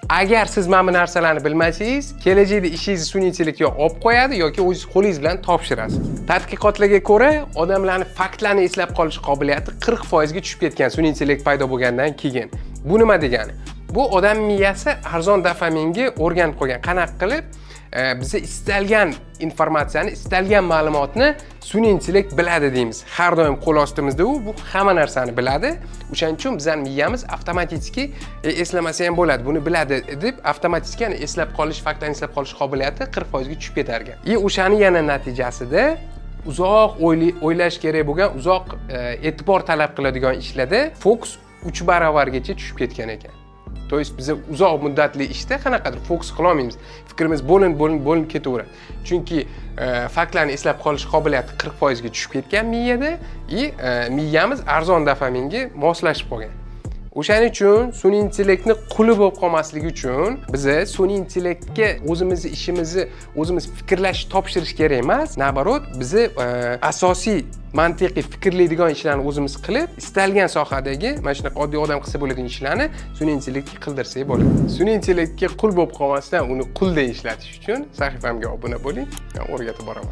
Agar siz mana bu narsalarni bilmasangiz, kelajakda ishingizni sun'iy intellektga olib qo'yadi yoki o'zingiz qo'lingiz bilan topshirasiz. Tadqiqotlarga ko'ra, odamlarning faktlarni eslab qolish qobiliyati 40% ga tushib ketgan sun'iy intellekt paydo bo'lgandan keyin. Bu nima degani? Bu odam miyasi arzon dopaminga o'rganib qo'ygan. Qanaqa qilib bize istalgan informatsiyani, istalgan ma'lumotni sun'iy intellekt biladi deymiz. Har doim qo'l ostimizda bu hamma narsani biladi. O'shaning uchun bizning miyamiz avtomatik eslamasa ham bo'ladi. Buni biladi deb avtomatik eslab qolish, faktlarni eslab qolish qobiliyati 40% ga tushib ketar ekan. O'shani yana natijasida uzoq o'ylash kerak bo'lgan, uzoq e'tibor talab qiladigan ishlarda fokus 3 barobargacha tushib ketgan ekan. To есть biz uzoq muddatli ishda qanaqadir fokus qila olmaymiz. Fikrimiz bo'linib ketaveradi. Chunki faktlarni eslab qolish qobiliyati 40% ga tushib ketgan miyada, miyamiz arzon dopaminga moslashib qolgan. O'shaning uchun sun'iy intellektni quli bo'lib qolmasligi uchun biz sun'iy intellektga o'zimizni ishimizni o'zimiz fikrlash topshirish kerak emas. Nabarot, biz asosiy mantiqiy fikrlaydigan ishlarni o'zimiz qilib, istalgan sohadagi mana shunaqa oddiy odam qilsa bo'ladigan ishlarni sun'iy intellektga qildirsak bo'ladi. Sun'iy intellektga qul bo'lib qolmasdan uni qulday ishlatish uchun sahifamga obuna bo'ling, men o'rgatib boraman.